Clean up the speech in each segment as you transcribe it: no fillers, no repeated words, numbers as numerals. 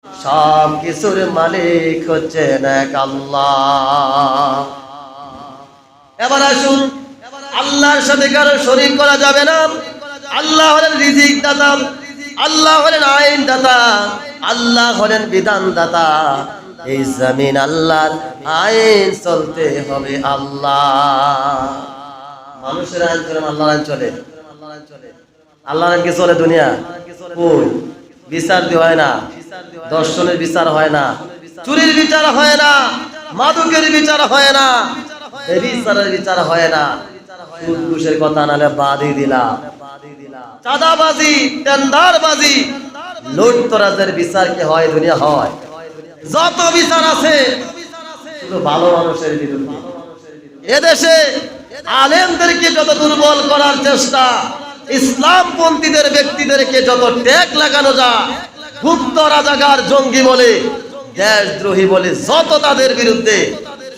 সব কিছুর মালিক হচ্ছেন এক আল্লাহ। এবার আসুন, আল্লাহর সাথে কারো শরীক করা যাবে না। আল্লাহ হলেন রিজিক দাতা, আল্লাহ হলেন আইন দাতা, আল্লাহ হলেন বিধান দাতা। এই জমিন আল্লাহর, আইন চলতে হবে আল্লাহ। মানুষের আইন চলে, আল্লাহর আইন চলে। আল্লাহর আইন কি চলে দুনিয়া? কই বিচার দিয়ে হয় না, দর্শনের বিচার হয় না, চুরির বিচার হয় না, মাদকের বিচার হয় না, বিচারের বিচার হয় না। সুদ ঘুষের কথা নালে বাদই দিলাম, চাঁদাবাজি, টেন্ডারবাজি, লুটতরাজের বিচার কি হয়? দুনিয়া হয়। যত বিচার আছে শুধু ভালো মানুষের বিরুদ্ধে। এদেশে আলেমদেরকে যত দুর্বল করার চেষ্টা, ইসলামপন্থীদের ব্যক্তিদেরকে যত ট্যাগ লাগানো যায়, গুপ্ত রাজাকার জঙ্গি বলে, দেশদ্রোহী বলে যত তাদের বিরুদ্ধে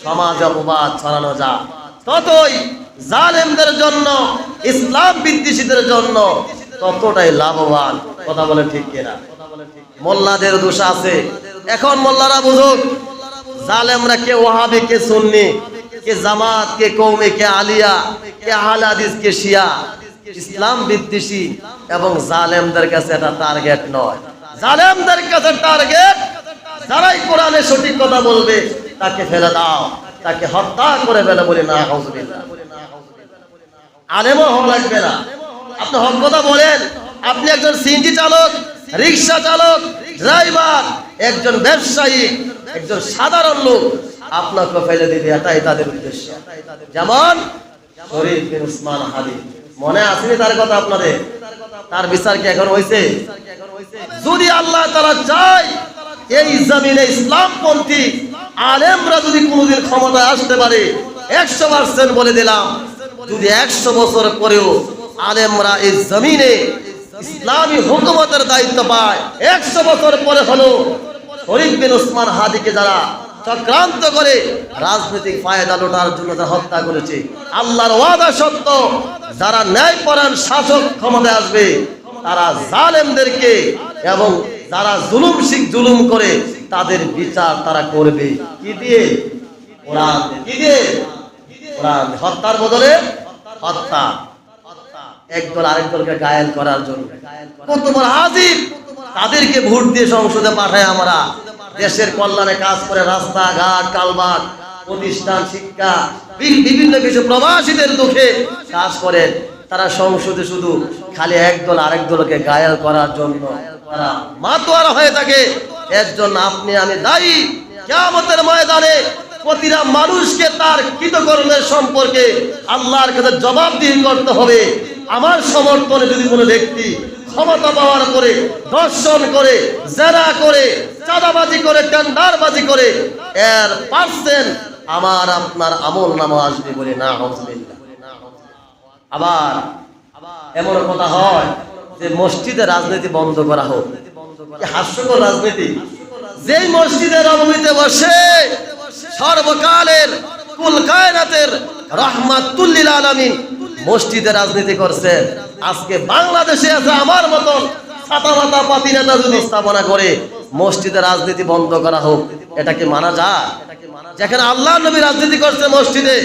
সমাজ অপবাদ ছড়ানো যায়, ততই জালেমদের জন্য, ইসলাম বিদ্বেষীদের জন্য ততটাই লাভবান। কথা বলে ঠিক কিনা? মোল্লাদের দোষ আছে। এখন মোল্লারা বুঝুক, জালেমরা কে ওয়াহাবি, কে সুন্নি, কে জামাত, কে কওমি, কে আলিয়া, কে আহলে হাদিস, কে শিয়া। ইসলাম বিদ্বেষী এবং জালেমদের কাছে এটা টার্গেট নয়। জালেমদের কাছে টার্গেট যারাই কোরআনে সঠিক কথা বলবে তাকে ফেলে দাও, তাকে হত্যা করে ফেলে। বলি না, আউযুবিল্লাহ। আলেমও হওয়া লাগবে না, আপনি হক কথা বলেন। আপনি একজন সিএনজি চালক, রিক্সা চালক, ড্রাইভার, একজন ব্যবসায়ী, একজন সাধারণ লোক, আপনাকে ফেলে দিবে, এটাই তাদের উদ্দেশ্য। যেমন শরীফ বিন উসমান হাদি, মনে আসেনি তার কথা আপনাদের? তার বিচার কি এখন হয়েছে? যদি আল্লাহ তাআলা চায় এই জমিনে ইসলামপন্থী আলেমরা যদি কোনোদিন ক্ষমতায় আসতে পারে, 100% বলে দিলাম, যদি 100 বছর পরেও আলেমরা এই জমিনে ইসলামী হুকুমতের দায়িত্ব পায়, 100 বছর পরে হলো শরীফ বিন উসমান হাদিকে যারা চক্রান্ত করে রাজনৈতিক ফায়দা লোটার জন্য যারা হত্যা করেছে, আল্লাহর ওয়াদা সত্য, যারা ন্যায়পরায়ণ শাসক ক্ষমতায় আসবে তারা জালেমদেরকে এবং যারা জুলুম করে তাদের বিচার তারা করবে। কি দিয়ে? কোরআন। কি দিয়ে? কোরআন। হত্যার বদলে হত্যা, একদল আরেকদলকে ঘায়েল করার জন্য। কত বড় আজিব! তাদেরকে ভোট দিয়ে সংসদে পাঠায় আমরা, দেশের কল্যাণে কাজ করে, রাস্তাঘাট, কালভার্ট, প্রতিষ্ঠান, শিক্ষা, বিভিন্ন কিছু প্রবাসীদের দুঃখে কাজ করেন। তারা সংসদে শুধু খালি একদল আরেক দলকে ঘায়েল করার জন্য তারা মাতোয়ারা হয়ে থাকে। এর জন্য আপনি আমি দায়ী। কিয়ামতের ময়দানে প্রতিটা মানুষকে তার কৃতকর্মের সম্পর্কে আল্লাহর কাছে জবাবদিহি করতে হবে। আমার সমর্থনে যদি কোনো ব্যক্তি ক্ষমতা পাওয়ার পরে দর্শন করে, জেনা করে, চাঁদাবাজি করে, টেন্ডারবাজি করে, এর পার্সেন্ট আমার আপনার আমল নামা আসবে। বলে না, আউযুবিল্লাহ। আবার এমন কথা হয় যে মসজিদে রাজনীতি বন্ধ করা হোক। হাস্যকর রাজনীতি। যেই মসজিদের রবীতে বসে সর্বকালের কুল কায়নাতের রাহমাতুল লিল আলামিন মসজিদে রাজনীতি করছে, আজকে বাংলাদেশে আছে আমার মতন ছাতা মাথা পাতি নেতা যদি স্থাপনা করে মসজিদে রাজনীতি বন্ধ করা হোক, এটা কি মানা যায়? যেখানে আল্লাহ নবী রাজনীতি করছে মসজিদে,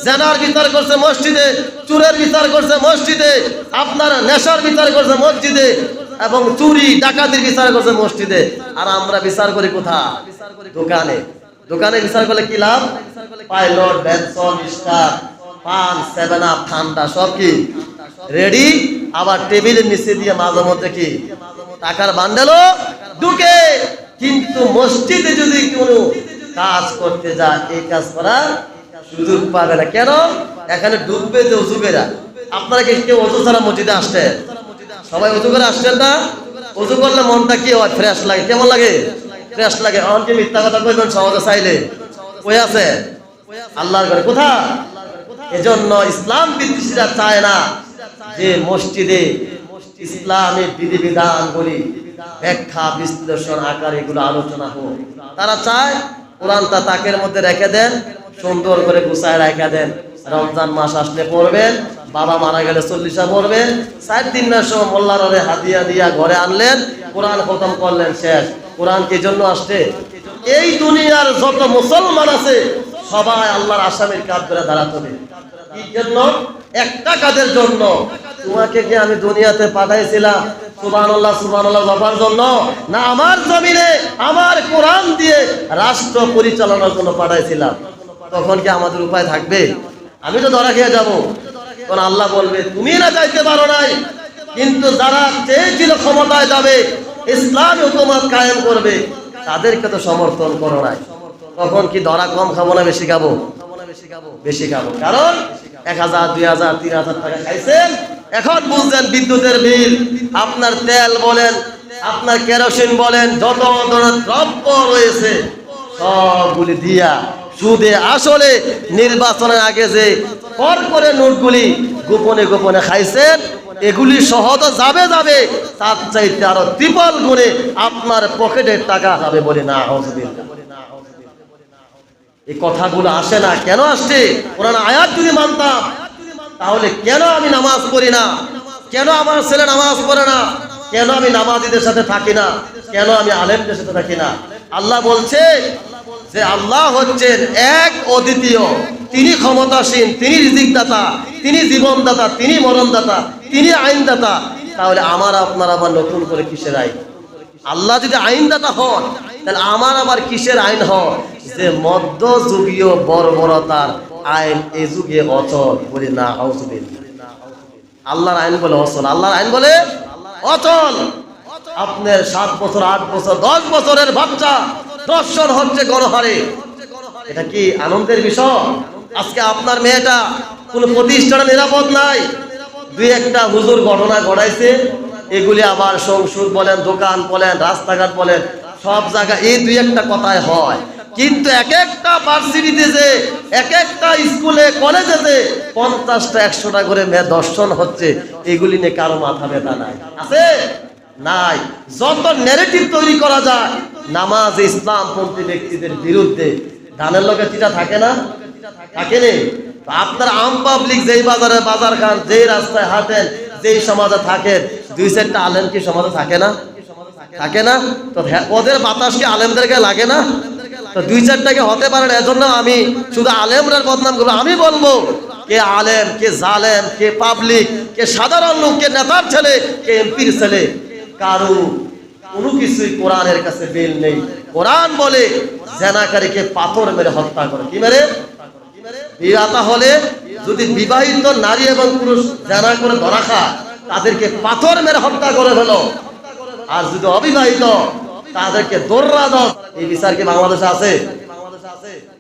জেনার বিচার করছে মসজিদে, চুরের বিচার করছে মসজিদে, আপনার নেশার বিচার করছে মসজিদে, এবং চুরি ডাকাতির বিচার করছে মসজিদে, আর আমরা বিচার করি কোথায়? দোকানে। দোকানে বিচার করলে কি লাভ? পাইলট, বেনসন, স্টার, পান, 7 আপ, ঠান্ডা সব কি রেডি। আবার টেবিলের নিচে দিয়ে মাঝে মধ্যে কি টাকার বান্ডেলও ঢুকে। কিন্তু মসজিদে যদি কোনো কাজ করতে যায়, এই কাজ করার সুযোগ পাবে না। কেন? এখানে ডুববে যে অজুবেরা। আপনারা কি কেউ অজু ছাড়া মসজিদে আসছেন? সবাই অজু করে আসছেন না? অজু করলে মনটা কি হয়? ফ্রেশ লাগে। কেমন লাগে? ফ্রেশ লাগে। এখন কি মিথ্যা কথা কইবেন সহজে চাইলে? কই আছে আল্লাহর ঘরে? কোথা? এজন্য ইসলাম বিদ্বেষীরা চায় না যে মসজিদে ইসলামী বিধিবিধান বলি ব্যাখ্যা বিশ্লেষণ আকারে এগুলো আলোচনা হোক। তারা চায় কোরআনটা তাকের মধ্যে রেখে দেন, সুন্দর করে গুছায় রেখে দেন। রমজান মাস আসলে পড়বেন, বাবা মারা গেলে 40 পড়বেন, 4 দিন না সব মোল্লার হাদিয়া দিয়া ঘরে আনলেন, কোরআন খতম করলেন, শেষ। কোরআন কি জন্য আসছে? এই দুনিয়ার যত মুসলমান আছে সবাই আল্লাহর আসামির কাজ করে দাঁড়াতে হবে। কি জন্য? একটা কাজের জন্য। তোমাকে কি আমি দুনিয়াতে পাঠাইছিলাম সুবহানাল্লাহ সুবহানাল্লাহ জপার জন্য, না আমার জমিনে আমার কোরআন দিয়ে রাষ্ট্র পরিচালনার জন্য পাঠাইছিলাম? তখন কি আমাদের উপায় থাকবে? আমি তো ধরা খেয়ে যাবো। তখন আল্লাহ বলবে তুমি না চাইতে পারো নাই, কিন্তু যারা চেয়েছিল ক্ষমতায় যাবে, ইসলামী হুকুমত কায়েম করবে, তাদেরকে তো সমর্থন করো নাই। তখন কি ধরা কম খাবো না বেশি খাবো? বেশি খাবো। কারণ 1000 2000 3000 টাকা খাইছেন। এখন বুঝছেন বিদ্যুতের বিল, আপনার তেল বলেন, আপনার কেরোসিন বলেন, যত ধরনের দ্রব্য রয়েছে সবগুলি দিয়া সুদে আসলে নির্বাচনের আগে যে কর করে নোটগুলি গোপনে গোপনে খাইছেন, এগুলি সহজ যাবে যাবে, তার চাইতে আরো ত্রিপল গুণে আপনার পকেটের টাকা যাবে বলে না। এই কথাগুলো আসে না। কেন আসছে? কোরআন আয়াত যদি মানতাম তাহলে কেন আমি নামাজ পড়ি না, কেন আমার ছেলে নামাজ পড়ে না, কেন আমি নামাজীদের সাথে থাকি না, কেন আমি আলেমদের সাথে থাকি না? আল্লাহ বলছে যে আল্লাহ হচ্ছেন এক অদ্বিতীয়, তিনি ক্ষমতাসীন, তিনি রিজিকদাতা, তিনি জীবনদাতা, তিনি মরণদাতা, তিনি আইনদাতা। তাহলে আমার আপনার আবার নতুন করে কিসের আইন? আল্লাহ যদি আইনদাতা হন, তাহলে আমার আবার কিসের আইন হয় যে মধ্যযুগীয় বর্বরতার আইন এই যুগে অচল? বলি না, আল্লাহর আইন বলে অচল, আল্লাহর আইন বলে অচল। আপনার 7 বছর 8 বছর 10 বছরের বাচ্চা দর্শন হচ্ছে গণহারে, এটা কি আনন্দের বিষয়? আজকে আপনার মেয়েটা কোন প্রতিষ্ঠানে নিরাপদ নাই, দুই একটা হুজুর ঘটনা ঘটাইছে, এগুলি আবার সংসদ বলেন, দোকান বলেন, রাস্তাঘাট বলেন, সব জায়গায় এই দুই একটা কথাই হয়। কিন্তু এক একটা ভার্সিটিতে যে, এক একটা স্কুলে কলেজে যে 50টা 100টা করে মেয়ে দর্শন হচ্ছে, এগুলি নিয়ে কারো মাথা ব্যথা নাই? আছে? নাই। যত ন্যারেটিভ তৈরি করা যায় নামাজ ইসলামপন্থী ব্যক্তিদের বিরুদ্ধে, ধানের লোকের চিটা থাকে না? থাকে নেই? আপনার আম পাবলিক যেই বাজারে বাজার খান, যেই রাস্তায় হাঁটেন, যেই সমাজে থাকেন, 2-4টা আলেম কি সমাজে থাকে না? থাকে না? তো ওদের বাতাস কি আলেমদেরকে লাগে না? তো 2-4টাকে হতে পারে না। এজন্য আমি শুধু আলেমরা বদনাম করবো। আমি বলবো কে আলেম, কে জালেম, কে পাবলিক, কে সাধারণ লোক, কে নেতার ছেলে, কে এমপির ছেলে, কারো কোনো কিছুই কোরআনের কাছে বেল নেই। কোরআন বলে জেনাকারীকে পাথর মেরে হত্যা করে। কি মেরে? বিবাহিত হলে যদি বিবাহিত নারী এবং পুরুষ জেনা করে ধরা খায়, তাদেরকে পাথর মেরে হত্যা করে ফেলো। আর যদি অবিবাহিত, তাদেরকে দৌড়া দাও। এই বিচার কি বাংলাদেশে আছে?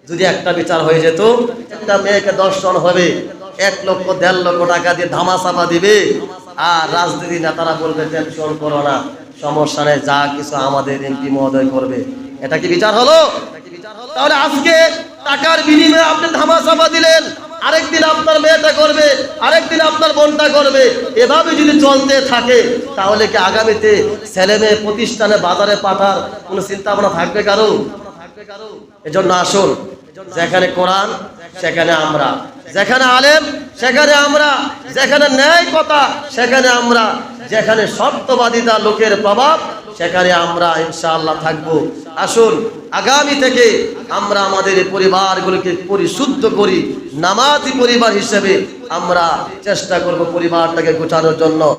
যদি একটা বিচার হয়ে যেত, একটা মেয়েকে দর্শন হবে, 1 লক্ষ 1.5 লক্ষ টাকা দিয়ে ধামাচাপা দিবে, আর রাজনীতি নেতারা বলবে টেনশন করো না, সমস্যা নেই, যা কিছু আমাদের এমপি মহোদয় করবে। এটা কি বিচার হলো? তাহলে আজকে টাকার বিনিময়ে আপনি ধামাচাপা দিলেন, আরেকদিন আপনার মেয়েটা করবে, আরেকদিন আপনার বোনটা করবে। এভাবে যদি চলতে থাকে তাহলে কি আগামীতে ছেলে মেয়ে প্রতিষ্ঠানে বাজারে পাঠার কোনো চিন্তা ভাবনা থাকবে কারো? এজন্য আসুন, যেখানে কোরআন সেখানে আমরা, যেখানে আলেম সেখানে আমরা, যেখানে ন্যায় কথা সেখানে আমরা, যেখানে সত্যবাদিতা লোকের প্রভাব সেখানে আমরা ইনশাআল্লাহ থাকবো। আসুন আগামী থেকে আমরা আমাদের পরিবারগুলোকে পরিশুদ্ধ করি, নামাজি পরিবার হিসেবে আমরা চেষ্টা করব পরিবারটাকে গোছানোর জন্য।